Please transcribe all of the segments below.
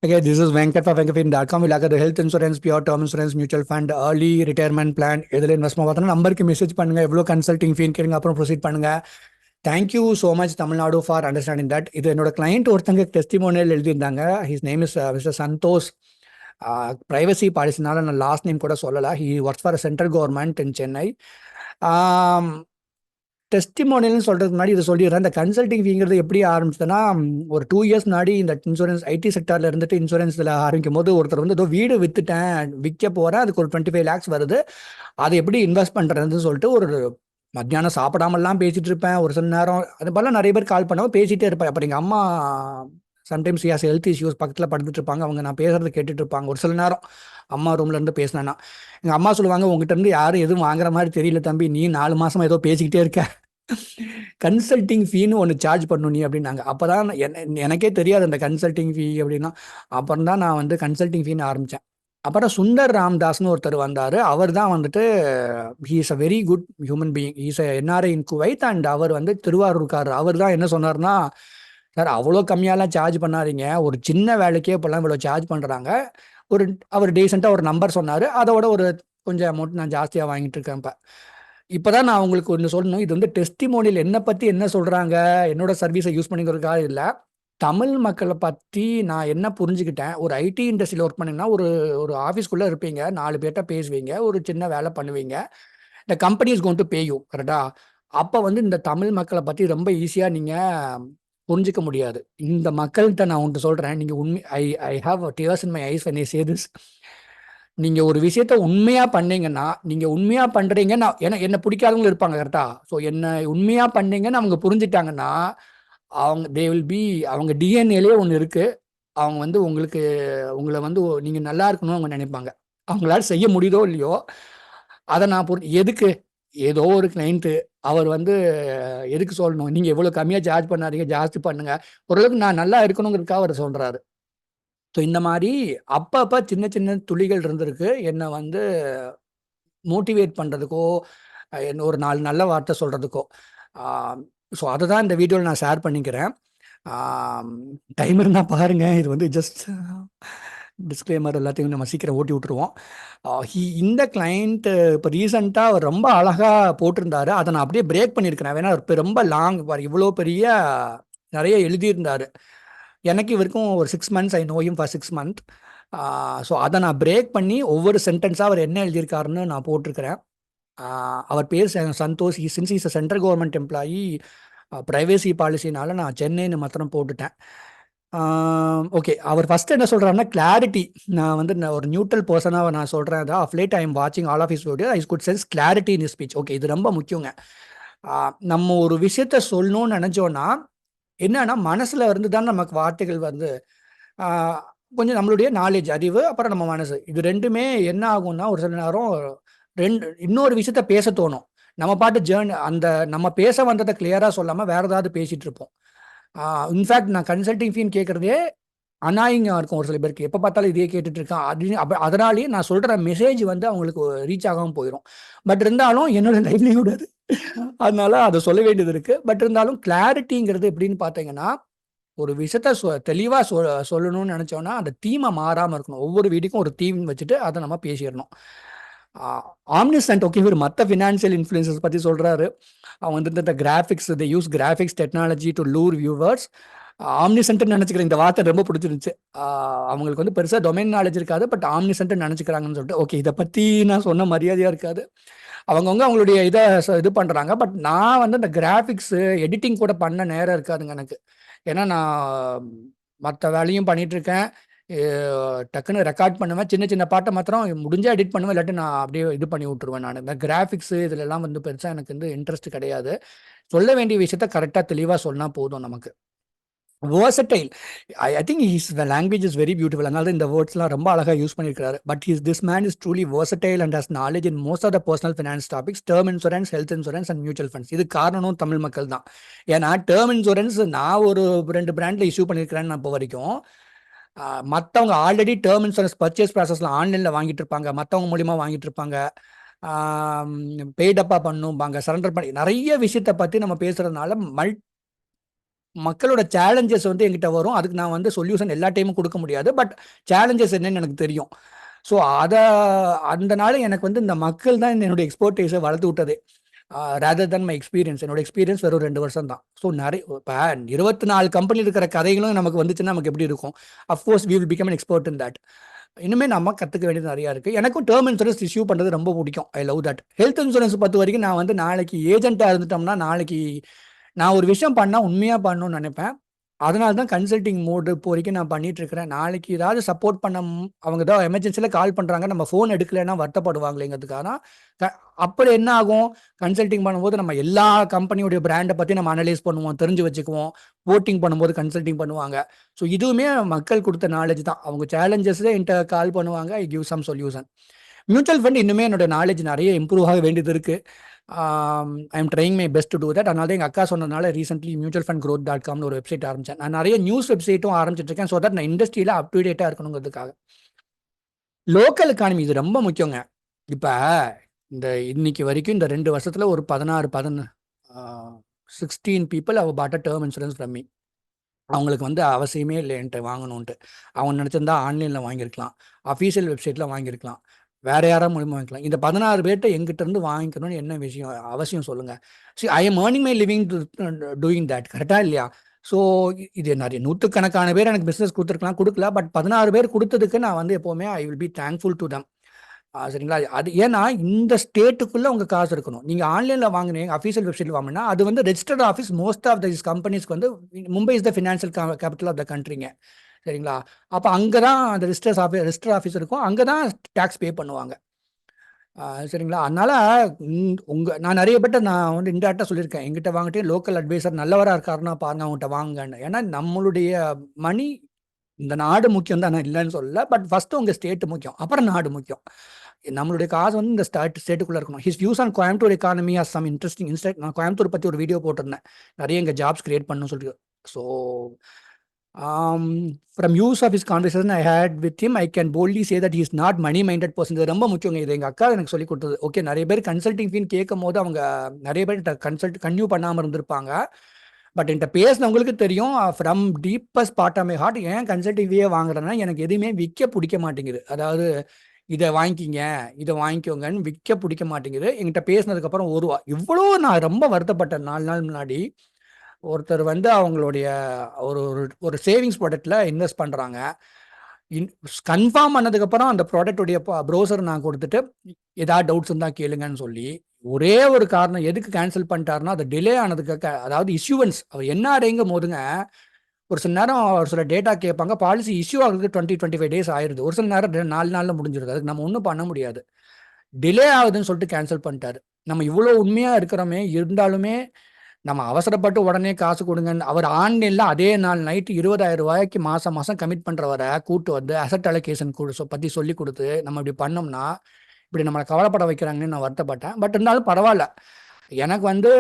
Okay, this is Venkat for venkatfin.com. We'll look at the health insurance, pure term insurance, mutual fund, early retirement plan. இதில் investment பார்த்தோன்னா நம்பருக்கு message பண்ணுங்க, எவ்வளோ consulting ஃபீன் கேளுங்க, அப்புறம் proceed பண்ணுங்க. Thank you so much Tamil Nadu for understanding that. இது என்னோட கிளைண்ட் ஒருத்தங்க டெஸ்டிமோனியல் எழுதியிருந்தாங்க. His name is mister Santhosh. Privacy பாலிசினால நான் லாஸ்ட் நேம் கூட சொல்லலை. He works for central government in Chennai. டெஸ்டிமோனியல்னு சொல்கிறதுக்கு முன்னாடி இதை சொல்லிடுறேன். இந்த கன்சல்டிங் ஃபீங்கிறது எப்படி ஆரம்பிச்சதுன்னா, ஒரு 2 இயர்ஸ் முன்னாடி இந்த இன்சூரன்ஸ் ஐடி செக்டரில் இருந்துட்டு இன்சூரன்ஸில் ஆரம்பிக்கும் போது ஒருத்தர் வந்து ஏதோ வீடு விற்க போகிறேன், அதுக்கு ஒரு 25 lakhs வருது, அதை எப்படி இன்வெஸ்ட் பண்ணுறதுன்னு சொல்லிட்டு ஒரு மத்தியானம் சாப்பிடாமலாம் பேசிகிட்டு இருப்பேன். ஒரு சில நேரம் அது போல நிறைய பேர் கால் பண்ணவும் பேசிகிட்டே இருப்பேன். அப்புறம் எங்கள் அம்மா சம்டைம்ஸ் யாஸ் ஹெல்த் இஷ்யூஸ் பக்கத்தில் படுத்துட்டு இருப்பாங்க. அவங்க நான் பேசுறது கேட்டுட்டு இருப்பாங்க. ஒரு சில நேரம் அம்மா ரூம்லேருந்து பேசினேன்னா எங்கள் அம்மா சொல்லுவாங்க, உங்ககிட்ட இருந்து யாரும் எதுவும் வாங்குற மாதிரி தெரியல தம்பி, நீ 4 மாதமாக ஏதோ பேசிக்கிட்டே இருக்க, கன்சல்டிங் ஃபீன்னு ஒன்று சார்ஜ் பண்ணணும் நீ அப்படின்னாங்க. அப்போ தான் எனக்கே தெரியாது அந்த கன்சல்டிங் ஃபீ அப்படின்னா. அப்புறம் தான் நான் வந்து கன்சல்டிங் ஃபீன்னு ஆரம்பித்தேன். அப்புறம் சுந்தர் ராம்தாஸ்னு ஒருத்தர் வந்தார். அவர் தான் வந்துட்டு he is a very good human being. He's NRI in Kuwait and அவர் வந்து திருவாரூர்காரர். அவர் தான் என்ன சொன்னார்னா, சார் அவ்வளோ கம்மியாலாம் சார்ஜ் பண்ணாதீங்க, ஒரு சின்ன வேலைக்கே இப்போல்லாம் இவ்வளோ சார்ஜ் பண்ணுறாங்க. அவர் டீசெண்டாக ஒரு நம்பர் சொன்னார். அதோட ஒரு கொஞ்சம் அமௌண்ட் நான் ஜாஸ்தியாக வாங்கிட்டு இருக்கேன். இப்போதான் நான் உங்களுக்கு ஒன்று சொல்லணும். இது வந்து டெஸ்டிமோனியல் என்னை பற்றி என்ன சொல்கிறாங்க, என்னோட சர்வீஸை யூஸ் பண்ணிக்கிறதுக்காக இல்லை, தமிழ் மக்களை பற்றி நான் என்ன புரிஞ்சுக்கிட்டேன். ஒரு ஐடி இண்டஸ்ட்ரியில் ஒர்க் பண்ணிங்கன்னா ஒரு ஒரு ஆஃபீஸ்க்குள்ளே இருப்பீங்க, 4 பேர்கிட்ட பேசுவீங்க, ஒரு சின்ன வேலை பண்ணுவீங்க, இந்த company is going to pay you, கரெக்டா? அப்போ வந்து இந்த தமிழ் மக்களை பற்றி ரொம்ப ஈஸியாக நீங்கள் புரிஞ்சிக்க முடியாது. இந்த மக்கள்கிட்ட நான் ஒன்று சொல்கிறேன், நீங்கள் I have tears in my eyes when I say this. நீங்கள் ஒரு விஷயத்த உண்மையாக பண்ணீங்கன்னா, நீங்கள் உண்மையாக பண்ணுறீங்க, நான் என்ன பிடிக்காதவங்களும் இருப்பாங்க, கரெக்டா? ஸோ என்ன உண்மையாக பண்ணீங்கன்னு அவங்க புரிஞ்சுட்டாங்கன்னா, தே வில் பி, அவங்க டிஎன்ஏலே ஒன்று இருக்குது. அவங்க வந்து உங்களை வந்து நீங்கள் நல்லா இருக்கணும்னு அவங்க நினைப்பாங்க. அவங்களால செய்ய முடியுதோ இல்லையோ, அதை நான் எதுக்கு ஏதோ ஒரு கிளைண்ட்டு அவர் வந்து எதுக்கு சொல்லணும், நீங்கள் எவ்வளோ கம்மியாக சார்ஜ் பண்ணாதீங்க, ஜாஸ்தி பண்ணுங்க, ஓரளவுக்கு நான் நல்லா இருக்கணுங்கிறதுக்காக அவர் சொல்கிறாரு. ஸோ இந்த மாதிரி அப்பப்போ சின்ன சின்ன துளிகள் இருந்திருக்கு என்னை வந்து மோட்டிவேட் பண்ணுறதுக்கோ, என்ன ஒரு 4 நல்ல வார்த்தை சொல்கிறதுக்கோ. ஸோ அதை தான் இந்த வீடியோவில் நான் ஷேர் பண்ணிக்கிறேன். டைம் இருந்தால் பாருங்கள். இது வந்து ஜஸ்ட் டிஸ்க்ளைமர், எல்லாத்தையும் நம்ம சீக்கிரம் ஓட்டி விட்டுருவோம். இந்த கிளைண்ட் இப்போ ரீசெண்டாக அவர் ரொம்ப அழகாக போட்டிருந்தாரு. அதை நான் அப்படியே பிரேக் பண்ணியிருக்கிறேன். வேணா இப்போ ரொம்ப லாங் இவ்வளோ பெரிய நிறைய எழுதியிருந்தார். எனக்கு இவருக்கும் ஒரு 6 months I know him for 6 months. So அதை நான் பிரேக் பண்ணி ஒவ்வொரு சென்டென்ஸாக அவர் என்ன எழுதியிருக்காருன்னு நான் போட்டிருக்கிறேன். அவர் பேர் Santhosh. Since is a central government employee, privacy பாலிசினால நான் சென்னைன்னு மாத்திரம் போட்டுட்டேன். ஓகே, அவர் ஃபஸ்ட்டு என்ன சொல்கிறாருன்னா, கிளாரிட்டி. நான் வந்து ஒரு நியூட்ரல் பர்சனாக நான் சொல்கிறேன். அதான் ஆஃப் லேட் ஐ எம் வாட்சிங் all of his video, I good sense clarity in speech. Okay, இது ரொம்ப முக்கியங்க. நம்ம ஒரு விஷயத்த சொல்லணும்னு நினச்சோன்னா என்னன்னா, மனசில் இருந்து தான் நமக்கு வார்த்தைகள் வந்து கொஞ்சம் நம்மளுடைய நாலேஜ், அறிவு, அப்புறம் நம்ம மனசு, இது ரெண்டுமே என்ன ஆகும்னா ஒரு சில நேரம் இன்னொரு விஷயத்த பேச தோணும். நம்ம பாட்டு அந்த நம்ம பேச வந்ததை கிளியராக சொல்லாமல் வேறு ஏதாவது பேசிகிட்டு இருப்போம். இன்ஃபேக்ட் நான் கன்சல்டிங் ஃபீன்னு கேட்குறதே அனாயிங்காக இருக்கும் ஒரு சில பேருக்கு. எப்போ பார்த்தாலும் இதே கேட்டுட்டு இருக்கான் அப்படின்னு. அதனாலேயே நான் சொல்கிற மெசேஜ் வந்து அவங்களுக்கு ரீச் ஆகாமல் போயிடும். பட் இருந்தாலும் என்னோட லைஃப்லையும் அது, அதனால அதை சொல்ல வேண்டியது இருக்குது. பட் இருந்தாலும் கிளாரிட்டிங்கிறது எப்படின்னு பார்த்தீங்கன்னா, ஒரு விஷயத்த தெளிவாக சொல்லணும்னு நினச்சோன்னா அந்த தீமை மாறாமல் இருக்கணும். ஒவ்வொரு வீட்டுக்கும் ஒரு தீம் வச்சுட்டு அதை நம்ம பேசிடணும். ஆம்னிசென்ட், ஓகே, இவர் மற்ற ஃபினான்ஷியல் இன்ஃப்ளூயன்சஸ் பற்றி சொல்கிறாரு. அவங்க வந்து இந்த graphics, they use graphics technology to lure viewers. ஆம்னிசென்ட்னு நினச்சிக்கிறேன். இந்த வார்த்தை ரொம்ப பிடிச்சிருந்துச்சு. அவங்களுக்கு வந்து பெருசாக டொமைன் நாலேஜ் இருக்காது, பட் ஆம்னிசென்ட்னு நினச்சிக்கிறாங்கன்னு சொல்லிட்டு. ஓகே, இதை பற்றி நான் சொன்ன மரியாதையாக இருக்காது. அவங்கவுங்க அவங்களுடைய இது பண்ணுறாங்க. பட் நான் வந்து அந்த கிராஃபிக்ஸு எடிட்டிங் கூட பண்ண நேரம் இருக்காதுங்க எனக்கு. ஏன்னா நான் மற்ற வேலையும் பண்ணிகிட்ருக்கேன். டக்குன்னு ரெக்கார்ட் பண்ணுவேன். சின்ன சின்ன பாட்டை மாத்திரம் முடிஞ்சால் எடிட் பண்ணுவேன், இல்லாட்டி நான் அப்படியே இது பண்ணி விட்ருவேன். நான் இந்த கிராஃபிக்ஸு இதிலெல்லாம் வந்து பெருசாக எனக்கு வந்து இன்ட்ரெஸ்ட் கிடையாது. சொல்ல வேண்டிய விஷயத்த கரெக்டாக தெளிவாக சொன்னால் போதும் நமக்கு. versatile. I think the language is very beautiful. அதனால இந்த வேர்ட்ஸ்லாம் ரொம்ப அழகாக யூஸ் பண்ணியிருக்காரு. But this man is truly versatile and has knowledge in most of the personal finance topics, term insurance, health insurance and mutual funds. இது காரணம் தமிழ் மக்கள் தான். ஏன்னா டேர்ம் இன்சூரன்ஸ் நான் ஒரு 2 பிராண்டில் இஷ்யூ பண்ணியிருக்கிறேன்னு இப்போ வரைக்கும். மற்றவங்க ஆல்ரெடி டேர்ம் இன்சூரன்ஸ் பர்ச்சேஸ் ப்ராசஸில் ஆன்லைனில் வாங்கிட்டு இருப்பாங்க, மற்றவங்க மூலிமா வாங்கிட்டு இருப்பாங்க, பெய்டப்பாக பண்ணும்பாங்க, சரண்டர் பண்ணி நிறைய விஷயத்தை பற்றி நம்ம பேசுகிறதுனால மக்களோட சேலஞ்சஸ் வந்து என்கிட்ட வரும். அதுக்கு நான் வந்து சொல்யூஷன் எல்லா டைமும் கொடுக்க முடியாது. பட் சேலஞ்சஸ் என்னன்னு எனக்கு தெரியும். ஸோ அதனால எனக்கு வந்து இந்த மக்கள் தான் என்னுடைய எக்ஸ்போர்டேஸை வளர்த்து விட்டதே. Rather than my experience. என்னோட எக்ஸ்பீரியன்ஸ் வெறும் 2 வருஷம் தான். ஸோ நிறைய இப்போ 24 கம்பெனி இருக்கிற கதைகளும் நமக்கு வந்துச்சுன்னா நமக்கு எப்படி இருக்கும்? Of course we will become an expert in that. இனிமே நம்ம கற்றுக்க வேண்டியது நிறையா இருக்குது. எனக்கும் டேர்ம் இன்சூரன்ஸ் இஷ்யூ பண்ணுறது ரொம்ப பிடிக்கும். I love that. Health insurance பொறுத்த வரைக்கும் நான் வந்து நாளைக்கு ஏஜென்ட்டாக இருந்துட்டோம்னா நாளைக்கு நான் ஒரு விஷயம் பண்ணால் உண்மையாக பண்ணணும்னு நினைப்பேன். அதனால தான் கன்சல்டிங் மோடு இப்போ வரைக்கும் நான் பண்ணிட்டு இருக்கிறேன். நாளைக்கு ஏதாவது சப்போர்ட் பண்ண அவங்க ஏதாவது எமர்ஜென்சியில் கால் பண்ணுறாங்க, நம்ம ஃபோன் எடுக்கலைன்னா வருத்தப்படுவாங்களேங்கிறதுக்காக அப்படி என்ன ஆகும்? கன்சல்டிங் பண்ணும்போது நம்ம எல்லா கம்பெனியோடைய பிராண்டை பற்றி நம்ம அனலைஸ் பண்ணுவோம், தெரிஞ்சு வச்சுக்குவோம். ஓட்டிங் பண்ணும்போது கன்சல்டிங் பண்ணுவாங்க. ஸோ இதுவுமே மக்கள் கொடுத்த நாலேஜ் தான். அவங்க சேலஞ்சஸ் என்கிட்ட கால் பண்ணுவாங்க, I give some solution. Mutual fund இன்னுமே என்னோட நாலேஜ் நிறைய இம்ப்ரூவ் ஆக வேண்டியது இருக்குது. I am trying my best to do that. அதனால எங்கள் அக்கா சொன்னதுனால ரீசென்ட்லி mutualfundgrowth.comனு ஒரு வெப்சைட் ஆரம்பித்தேன். நான் நிறைய நியூஸ் வெப்சைட்டும் ஆரம்பிச்சிட்ருக்கேன். ஸோ தட் நான் இண்டஸ்ட்ரியில் அப் டு டேட்டாக இருக்கணுங்கிறதுக்காக. லோக்கல் எக்கானமி இது ரொம்ப முக்கியங்க. இப்போ இன்னைக்கு வரைக்கும் இந்த 2 வருஷத்தில் ஒரு 16 பீப்புள் அவ பாட்ட டேர்ம் இன்சூரன்ஸ் ஃப்ரம் மீ. அவங்களுக்கு வந்து அவசியமே இல்லை என்கிட்ட வாங்கணுன்ட்டு. அவங்க நினச்சிருந்தா ஆன்லைனில் வாங்கியிருக்கலாம், அஃபீஷியல் வெப்சைட்டில் வாங்கியிருக்கலாம், வேற யாராவது மூலியமாக வாங்கிக்கலாம். இந்த 16 பேர்கிட்ட எங்கிட்ட இருந்து வாங்கிக்கணும்னு என்ன விஷயம் அவசியம் சொல்லுங்கள். I am earning my living doing that. கரெக்டாக இல்லையா? ஸோ இது நிறைய நூற்றுக்கணக்கான பேர் எனக்கு பிஸ்னஸ் கொடுத்துருக்கலாம், கொடுக்கல. பட் 16 பேர் கொடுத்ததுக்கு நான் வந்து எப்போவுமே I will be thankful to them. சரிங்களா? அது ஏன்னா இந்த ஸ்டேட்டுக்குள்ளே உங்கள் காசு இருக்கணும். நீங்கள் ஆன்லைனில் வாங்கினீங்க, அஃபீஷியல் வெப்சைட்டில் வாங்கினா அது வந்து registered office. Most of this கம்பெனிஸ்க்கு வந்து Mumbai is the financial capital of the கண்ட்ரிங்க. சரிங்களா? அப்போ அங்கே தான் அந்த ரெஜிஸ்டர் ஆஃபீஸ் இருக்கும், அங்கே தான் டேக்ஸ் பே பண்ணுவாங்க. சரிங்களா? அதனால் நான் நிறைய பேர்ட்ட நான் வந்து இன்டேரக்டாக சொல்லியிருக்கேன், எங்கிட்ட வாங்கிட்டு லோக்கல் அட்வைசர் நல்லவராக இருக்காருன்னா பாருங்க, அவங்ககிட்ட வாங்கன்னு. ஏன்னா நம்மளுடைய மணி இந்த நாடு முக்கியம் தான், நான் இல்லைன்னு சொல்லல. பட் ஃபஸ்ட்டு உங்கள் ஸ்டேட்டு முக்கியம், அப்புறம் நாடு முக்கியம். நம்மளுடைய காசு வந்து இந்த ஸ்டேட்டுக்குள்ளே இருக்கணும். His views on Coimbatore economy are some interesting instant. நான் கோயம்புத்தூர் பற்றி ஒரு வீடியோ போட்டிருந்தேன், நிறைய இங்கே ஜாப்ஸ் கிரியேட் பண்ணணும்னு சொல்லிட்டு. So from use of his conversation I had with him, I can boldly say that he is not money minded person. இது ரொம்ப முக்கியங்க. இது எங்கள் அக்கா எனக்கு சொல்லி கொடுத்தது. ஓகே, நிறைய பேர் கன்சல்டிங் ஃபீன்னு கேட்கும் போது அவங்க நிறைய பேர் கன்டினியூ பண்ணாமல் இருந்திருப்பாங்க. பட் என்கிட்ட பேசினவங்களுக்கு தெரியும், from deepest part of my heart, ஏன் கன்சல்டிங் ஃபீயே வாங்குறேன்னா எனக்கு எதுவுமே விற்க பிடிக்க மாட்டேங்குது. அதாவது இதை வாங்கிக்கிங்க, இதை வாங்கிக்கோங்கன்னு விற்க பிடிக்க மாட்டேங்குது. என்கிட்ட பேசினதுக்கப்புறம் இவ்வளோ நான் ரொம்ப வருத்தப்பட்டேன். 4 நாள் முன்னாடி ஒருத்தர் வந்து அவங்களுடைய ஒரு சேவிங்ஸ் ப்ராடக்டில் இன்வெஸ்ட் பண்ணுறாங்க. கன்ஃபார்ம் பண்ணதுக்கப்புறம் அந்த ப்ராடக்டுடைய ப்ரௌசர் நான் கொடுத்துட்டு ஏதாவது டவுட்ஸ் இருந்தால் கேளுங்கன்னு சொல்லி, ஒரே ஒரு காரணம் எதுக்கு கேன்சல் பண்ணிட்டாருன்னா, அது டிலே ஆனதுக்கு, அதாவது இஷ்யூவன்ஸ் அவர் என்ன அடைங்கும் போதுங்க, ஒரு சில நேரம் ஒரு சில டேட்டா கேட்பாங்க, பாலிசி இஷ்யூ ஆகுறதுக்கு 20-25 டேஸ் ஆயிடுது. ஒரு சில நேரம் 4 நாளில் முடிஞ்சிருது. அதுக்கு நம்ம ஒன்றும் பண்ண முடியாது. டிலே ஆகுதுன்னு சொல்லிட்டு கேன்சல் பண்ணிட்டாரு. நம்ம இவ்வளோ உண்மையாக இருக்கிறோமே, இருந்தாலுமே நம்ம அவசரப்பட்டு உடனே காசு கொடுங்கன்னு அவர் ஆன்லைனில் அதே நாள் நைட்டு 20,000 ரூபாய்க்கு மாதம் கமிட் பண்ணுறவரை கூட்டு வந்து அசட் அலோகேஷன் பற்றி சொல்லி கொடுத்து நம்ம இப்படி பண்ணோம்னா இப்படி நம்மளை கவலைப்பட வைக்கிறாங்கன்னு நான் வருத்தப்பட்டேன். பட் இருந்தாலும் பரவாயில்ல. எனக்கு வந்து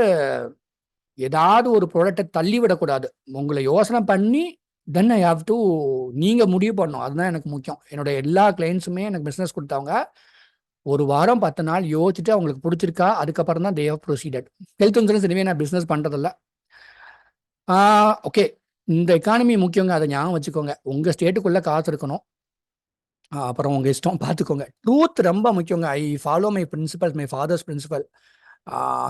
ஏதாவது ஒரு ப்ராடக்டை தள்ளி விடக்கூடாது. உங்களை யோசனை பண்ணி தென் ஐ ஹாவ் டு நீங்கள் முடிவு பண்ணணும். அதுதான் எனக்கு முக்கியம். என்னோட எல்லா கிளைண்ட்ஸுமே எனக்கு பிஸ்னஸ் கொடுத்தவங்க 1 வாரம் 10 நாள் யோசிச்சுட்டு அவங்களுக்கு பிடிச்சிருக்கா, அதுக்கப்புறம் தான் they have proceeded. Health insurance இனிமேல் நான் பிஸ்னஸ் பண்ணுறதில்ல. ஓகே, இந்த எக்கானமி முக்கியங்க, அதை ஞாபகம் வச்சுக்கோங்க. உங்கள் ஸ்டேட்டுக்குள்ளே காசு இருக்கணும், அப்புறம் உங்கள் இஷ்டம் பார்த்துக்கோங்க. ட்ரூத் ரொம்ப முக்கியங்க. I follow my principle, my father's principle.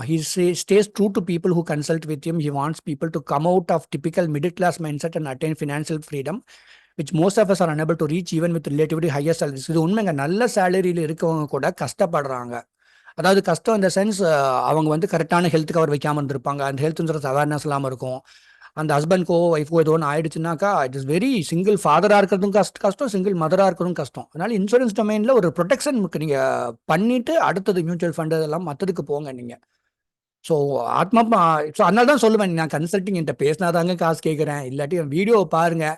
He stays true to people who consult with him. He wants people to come out of typical middle class mindset and attain financial freedom, which most of us are unable to reach even with relatively higher salaries. இது உண்மைங்க. நல்ல சேலரியில் இருக்கவங்க கூட கஷ்டப்படுறாங்க. அதாவது கஷ்டம் இந்த sense, அவங்க வந்து கரெக்டான ஹெல்த் கவர் வைக்காமல் இருந்திருப்பாங்க, அந்த ஹெல்த் இன்சூரன்ஸ் அவேர்னஸ் இல்லாமல் இருக்கும், அந்த ஹஸ்பண்ட்க்கோ ஒய்ஃபோ ஏதோ ஒன்று ஆயிடுச்சுனாக்கா இட் இஸ் வெரி சிங்கிள் ஃபாதராக இருக்கிறதும் கஷ்டம், சிங்கிள் மதராக இருக்கிறதும் கஷ்டம். அதனால இன்சூரன்ஸ் டொமைனில் ஒரு ப்ரொடெக்ஷன் நீங்கள் பண்ணிட்டு அடுத்தது மியூச்சுவல் ஃபண்டு இதெல்லாம் மற்றதுக்கு போங்க நீங்கள். ஸோ ஸோ அதனால தான் சொல்லுவேன், நான் கன்சல்டிங் என்கிட்ட பேசினாதாங்க காசு கேட்குறேன், இல்லாட்டி வீடியோவை பாருங்கள்,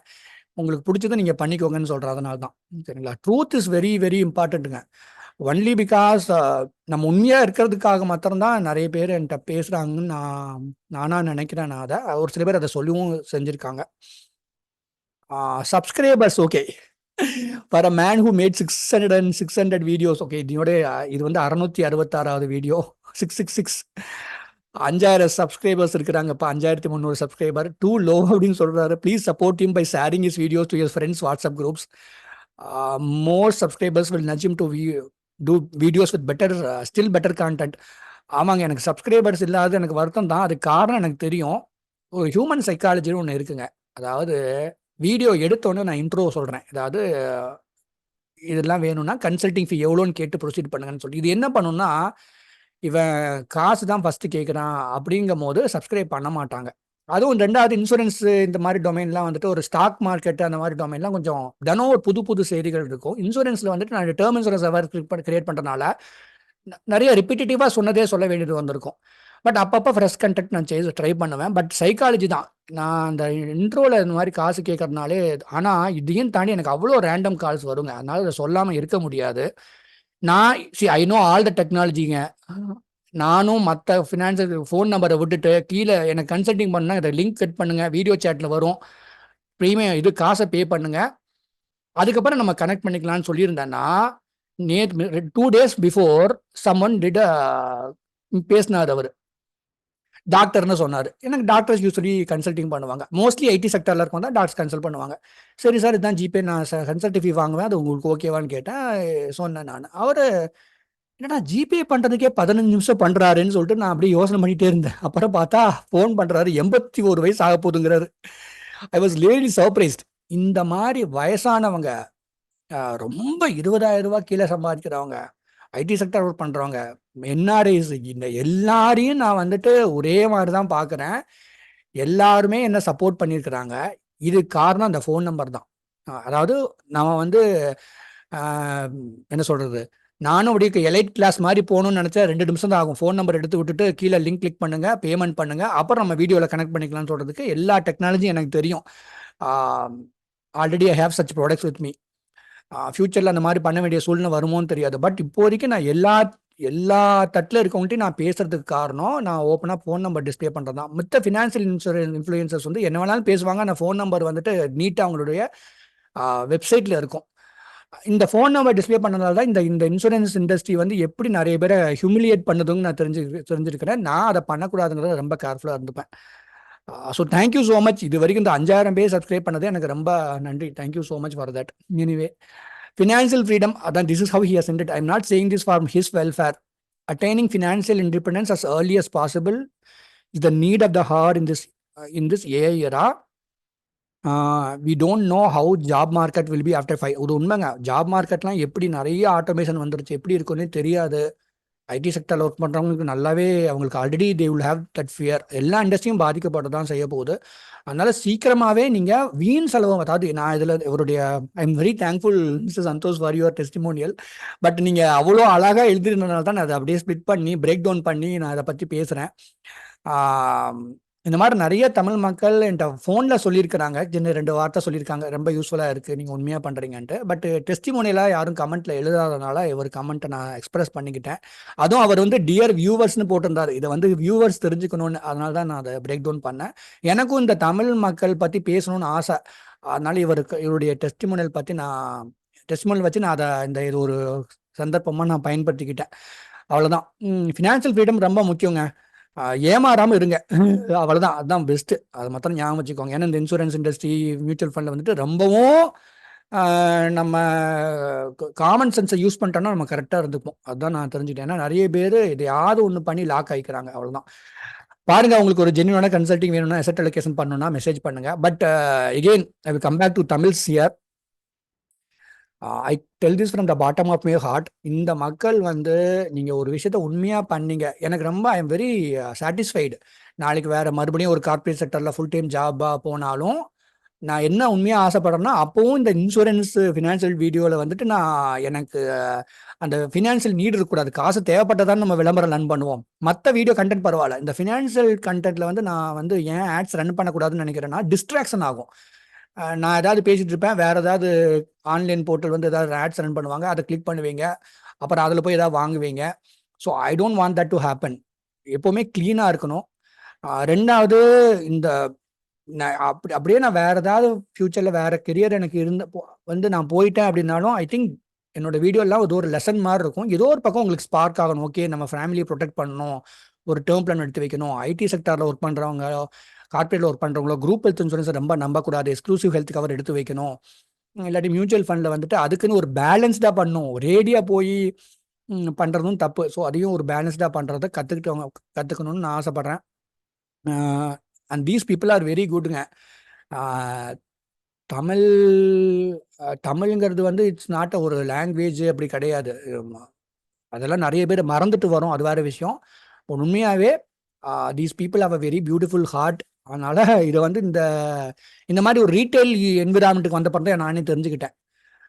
உங்களுக்கு பிடிச்சதை நீங்கள் பண்ணிக்கோங்கன்னு சொல்கிறேன். அதனால தான். சரிங்களா? ட்ரூத் இஸ் வெரி வெரி இம்பார்ட்டண்ட்டுங்க. ஒன்லி பிகாஸ் நம்ம உண்மையாக இருக்கிறதுக்காக மாத்திரம்தான் நிறைய பேர் என்கிட்ட பேசுகிறாங்கன்னு நானாக நினைக்கிறேன். நான் அதை ஒரு சில பேர் அதை சொல்லவும் செஞ்சுருக்காங்க. Subscribers okay, for a man who made 600 videos. Okay, இதோட இது வந்து 666வது வீடியோ, 666. 5000 சப்ஸ்கிரைபர்ஸ் இருக்கிறாங்க. இப்போ 5300 சப்ஸ்கிரைபர். டூ லோ அப்படின்னு சொல்றாரு. Please support him by sharing his videos to your friends WhatsApp groups. More subscribers will nudge him to do videos with better still better content. ஆமாங்க, எனக்கு subscribers இல்லாத எனக்கு வருத்தம் தான். அதுக்கு காரணம் எனக்கு தெரியும். ஒரு ஹியூமன் சைக்காலஜின்னு ஒன்று இருக்குங்க. அதாவது வீடியோ எடுத்தோன்னே நான் இன்ட்ரோ சொல்கிறேன். அதாவது இதெல்லாம் வேணும்னா கன்சல்டிங் ஃபீ எவ்வளோன்னு கேட்டு ப்ரொசீட் பண்ணுங்கன்னு சொல்லி. இது என்ன பண்ணுன்னா, இவன் காசு தான் ஃபஸ்ட்டு கேட்குறான் அப்படிங்கும் போது சப்ஸ்கிரைப் பண்ண மாட்டாங்க. அதுவும் 2வது இன்சூரன்ஸ் இந்த மாதிரி டொமைன்லாம் வந்துட்டு ஒரு ஸ்டாக் மார்க்கெட் அந்த மாதிரி டொமைன்லாம் கொஞ்சம் தினம் ஒரு புது புது செய்திகள் இருக்கும். இன்சூரன்ஸில் வந்துட்டு நான் டேர்ம் இன்சூரன்ஸ் அவர் கிரியேட் பண்ணுறதுனால நிறைய ரிப்பீட்டேட்டிவாக சொன்னதே சொல்ல வேண்டியது வந்திருக்கும். பட் அப்பப்போ ஃப்ரெஷ் கண்டென்ட் நான் ட்ரை பண்ணுவேன். பட் சைக்காலஜி தான். நான் அந்த இன்ட்ரோவில் இந்த மாதிரி காசு கேட்கறதுனாலே, ஆனால் இதையும் தாண்டி எனக்கு அவ்வளோ ரேண்டம் கால்ஸ் வருங்க. அதனால அதை சொல்லாமல் இருக்க முடியாது. நான் ஐ நோ ஆல் த டெக்னாலஜிங்க. நானும் மற்ற ஃபினான்ஷியல் ஃபோன் நம்பரை விட்டுட்டு கீழே எனக்கு கன்சல்டிங் பண்ணால் இதை லிங்க் செட் பண்ணுங்க, வீடியோ சேட்டில் வரும், ப்ரீமியம் இது காசை பே பண்ணுங்க, அதுக்கப்புறம் நம்ம கனெக்ட் பண்ணிக்கலாம்னு சொல்லியிருந்தேன்னா, நேற்று 2 days பிஃபோர் சம்மன் டிட் பேசினார் அவர். டாக்டர்னு சொன்னார். எனக்கு டாக்டர்ஸ் யூஸ்வலி கன்சல்டிங் பண்ணுவாங்க. மோஸ்ட்லி ஐடி செக்டரில் இருக்கும் தான் டாக்டர்ஸ் கன்சல்ட் பண்ணுவாங்க. சரி சார், இதுதான் ஜிபே, நான் கன்சல்ட் ஃபீ வாங்குவேன், அது உங்களுக்கு ஓகேவான்னு கேட்டேன். சொன்னேன் நான். அவர் என்னடா ஜிபே பண்ணுறதுக்கே 15 நிமிஷம் பண்ணுறாருன்னு சொல்லிட்டு நான் அப்படியே யோசனை பண்ணிகிட்டே இருந்தேன். அப்புறம் பார்த்தா ஃபோன் பண்ணுறாரு, 81 வயசு ஆக போகுதுங்கிறாரு. I was really surprised. இந்த மாதிரி வயசானவங்க, ரொம்ப 20,000 ரூபா கீழே சம்பாதிக்கிறவங்க, ஐடி செக்டர் ஒர்க் பண்ணுறவங்க, என்ஆர்ஐஸ், இந்த எல்லாரையும் நான் வந்துட்டு ஒரே மாதிரி தான் பார்க்குறேன். எல்லாருமே என்ன சப்போர்ட் பண்ணியிருக்கிறாங்க. இது காரணம் அந்த ஃபோன் நம்பர் தான். அதாவது நம்ம வந்து என்ன சொல்கிறது, நானும் அப்படியே எலைட் கிளாஸ் மாதிரி போகணும்னு நினச்சா 2 நிமிஷம் தான் ஆகும். ஃபோன் நம்பர் எடுத்து விட்டுட்டு கீழே லிங்க் கிளிக் பண்ணுங்க, பேமெண்ட் பண்ணுங்க, அப்புறம் நம்ம வீடியோவில் கனெக்ட் பண்ணிக்கலாம்னு சொல்கிறதுக்கு எல்லா டெக்னாலஜியும் எனக்கு தெரியும். Already I have such products with me. ஃப்யூச்சரில் அந்த மாதிரி பண்ண வேண்டிய சூழ்நிலை வருமோன்னு தெரியாது. பட் இப்போதைக்கு நான் எல்லா தட்டில் இருக்கவங்கள்ட்டையும் நான் பேசுறதுக்கு காரணம், நான் ஓப்பனாக ஃபோன் நம்பர் டிஸ்பிளே பண்ணுறது தான். மித்த ஃபினான்ஷியல் இன்ஃப்ளூயன்சர்ஸ் வந்து என்ன வேணாலும் பேசுவாங்க. அந்த ஃபோன் நம்பர் வந்துட்டு நீட்டாக அவங்களுடைய வெப்சைட்டில் இருக்கும். இந்த ஃபோன் நம்பர் டிஸ்பிளே பண்ணனால தான் இந்த இன்சூரன்ஸ் இண்டஸ்ட்ரி வந்து எப்படி நிறைய பேரை ஹியூமிலியேட் பண்ணுதுன்னு நான் தெரிஞ்சிருக்கிறேன். நான் அதை பண்ணக்கூடாதுங்கிறத ரொம்ப கேர்ஃபுல்லாக இருந்துப்பேன். So thank you so much. இது வரைக்கும் இந்த 5000 பேர் சப்ஸ்கிரைப் பண்ணதே எனக்கு ரொம்ப நன்றி. Thank you so much for that. Anyway, financial freedom, அதான் this is how he has ended. I'm not saying this for his welfare. Attaining financial independence as early as possible is the need of the hour in this AI era. We don't know how job market will be after 5. ஒரு உண்மைங்க, job மார்க்கெட்லாம் எப்படி நிறைய automation வந்துருச்சு, எப்படி இருக்குன்னு தெரியாது. ID செக்டரில் work பண்ணுறவங்களுக்கு நல்லாவே, அவங்களுக்கு already they will have that fear. எல்லா இண்டஸ்ட்ரியும் பாதிக்கப்பட்டு தான் செய்ய போகுது. அதனால சீக்கிரமாகவே நீங்கள் வீண் செலவு, அதாவது நான் இதில் இவருடைய I am very thankful mister Santhosh for your testimonial. But நீங்கள் அவ்வளோ அழகாக எழுதிருந்தனால தான் நான் அதை அப்படியே ஸ்பிட் பண்ணி பிரேக் டவுன் பண்ணி நான் அதை பற்றி பேசுகிறேன். இந்த மாதிரி நிறைய தமிழ் மக்கள் என்கிட்ட ஃபோனில் சொல்லியிருக்கிறாங்க, 2 வார்த்தை சொல்லியிருக்காங்க, ரொம்ப யூஸ்ஃபுல்லாக இருக்குது, நீங்கள் உண்மையாக பண்ணுறீங்கன்ட்டு. பட் டெஸ்டிமோனியலாக யாரும் கமெண்ட்டில் எழுதாதனால இவர் கமெண்ட்டை நான் எக்ஸ்பிரஸ் பண்ணிக்கிட்டேன். அதுவும் அவர் வந்து டியர் வியூவர்ஸ்னு போட்டிருந்தார். இதை வந்து வியூவர்ஸ் தெரிஞ்சுக்கணும்னு, அதனால தான் நான் அதை பிரேக் டவுன் பண்ணேன். எனக்கும் இந்த தமிழ் மக்கள் பற்றி பேசணும்னு ஆசை. அதனால இவருடைய டெஸ்டிமோனியல் வச்சு நான் அதை இது ஒரு சந்தர்ப்பமாக நான் பயன்படுத்திக்கிட்டேன். அவ்வளோதான். ஃபினான்ஷியல் ஃப்ரீடம் ரொம்ப முக்கியங்க. ஏமாறாமல் இருங்க, அவ்வளோதான். அதுதான் பெஸ்ட்டு. அதை மாத்திரம் ஞாபகம் வச்சுக்கோங்க. ஏன்னா இந்த இன்சூரன்ஸ் இண்டஸ்ட்ரி, மியூச்சுவல் ஃபண்டில் வந்துட்டு ரொம்பவும் நம்ம காமன் சென்ஸை யூஸ் பண்ணிட்டோம்னா நம்ம கரெக்டாக இருந்துப்போம். அதுதான் நான் தெரிஞ்சுட்டேன். ஏன்னா நிறைய பேர் இதையாவது ஒன்று பண்ணி லாக் ஆகிக்கிறாங்க. அவ்வளோதான். பாருங்க, உங்களுக்கு ஒரு ஜென்யூனான கன்சல்டிங் வேணும்னா, அசெட் அலோகேஷன் பண்ணணும்னா மெசேஜ் பண்ணுங்க. But again I will come back to Tamils here. I tell this from the bottom of my heart. இந்த மக்கள் வந்து நீங்கள் ஒரு விஷயத்த உண்மையாக பண்ணீங்க, எனக்கு ரொம்ப ஐ எம் வெரி சாட்டிஸ்ஃபைடு. நாளைக்கு வேறு மறுபடியும் ஒரு கார்பரேட் செக்டரில் ஃபுல் டைம் ஜாபாக போனாலும் நான் என்ன உண்மையாக ஆசைப்படுறேன்னா, அப்போவும் இந்த இன்சூரன்ஸ் ஃபினான்ஷியல் வீடியோவில் வந்துட்டு எனக்கு அந்த ஃபினான்ஷியல் நீட் இருக்கக்கூடாது. காசு தேவைப்பட்டதான் நம்ம விளம்பரம் ரன் பண்ணுவோம். மற்ற வீடியோ கண்டென்ட் பரவாயில்ல. இந்த ஃபினான்ஷியல் கண்டென்ட்டில் வந்து நான் வந்து ஏன் ஆட்ஸ் ரன் பண்ணக்கூடாதுன்னு நினைக்கிறேன்னா, டிஸ்ட்ராக்ஷன் ஆகும். நான் ஏதாவது பேசிகிட்டு இருப்பேன், வேறு ஏதாவது ஆன்லைன் போர்ட்டல் வந்து ஏதாவது ஆட்ஸ் ரன் பண்ணுவாங்க, அதை கிளிக் பண்ணுவீங்க, அப்புறம் அதில் போய் ஏதாவது வாங்குவீங்க. So I don't want that to happen. எப்போவுமே க்ளீனாக இருக்கணும். 2வது, இந்த அப்படியே நான் வேறு ஏதாவது ஃப்யூச்சரில் வேறு கெரியர் எனக்கு வந்து நான் போயிட்டேன் அப்படின்னாலும், ஐ திங்க் என்னோட வீடியோலாம் ஒரு லெசன் மாதிரி இருக்கும். ஏதோ ஒரு பக்கம் உங்களுக்கு ஸ்பார்க் ஆகணும். ஓகே, நம்ம ஃபேமிலியை ப்ரொடெக்ட் பண்ணணும், ஒரு டேர்ம் பிளான் எடுத்து வைக்கணும். ஐடி செக்டாரில் ஒர்க் பண்ணுறவங்க, கார்பரேட்டில் ஒர்க் பண்ணுறவங்களோ குரூப் ஹெல்த் இன்சூரன்ஸை ரொம்ப நம்பக்கூடாது. எக்ஸ்க்ளூசிவ் ஹெல்த் கவர் எடுத்து வைக்கணும். இல்லாட்டி மியூச்சுவல் ஃபண்டில் வந்துட்டு அதுக்குன்னு ஒரு பேலன்ஸ்டாக பண்ணும். ரேடியாக போய் பண்ணுறதும் தப்பு. ஸோ அதையும் ஒரு பேலன்ஸ்டாக பண்ணுறதை கற்றுக்கணும்னு நான் ஆசைப்பட்றேன். And these people are very குட்ங்க. தமிழ் தமிழ்ங்கிறது வந்து இட்ஸ் நாட் ஒரு லாங்குவேஜ் அப்படி கிடையாது. அதெல்லாம் நிறைய பேர் மறந்துட்டு வரோம், அது வேற விஷயம். உண்மையாகவே these people have a very beautiful heart. அதனால இதை வந்து இந்த மாதிரி ஒரு ரீட்டைல் என்விரான்மெண்ட்டுக்கு வந்த பிறகு நானே தெரிஞ்சுக்கிட்டேன்.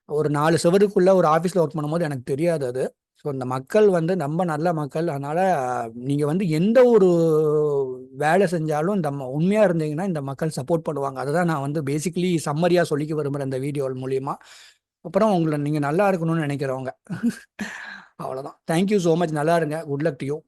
ஒரு 4 செவருக்குள்ள ஒரு ஆஃபீஸில் ஒர்க் பண்ணும்போது எனக்கு தெரியாது அது. ஸோ இந்த மக்கள் வந்து ரொம்ப நல்ல மக்கள். அதனால நீங்கள் வந்து எந்த ஒரு வேலை செஞ்சாலும் இந்த உண்மையாக இருந்தீங்கன்னா இந்த மக்கள் சப்போர்ட் பண்ணுவாங்க. அதை தான் நான் வந்து பேசிக்கலி சம்மரியாக சொல்லிக்க விரும்புகிறேன் இந்த வீடியோ மூலியமா. அப்புறம் உங்களை நீங்கள் நல்லா இருக்கணும்னு நினைக்கிறவங்க. அவ்வளோதான். Thank you so much. நல்லா இருங்க. Good luck to you.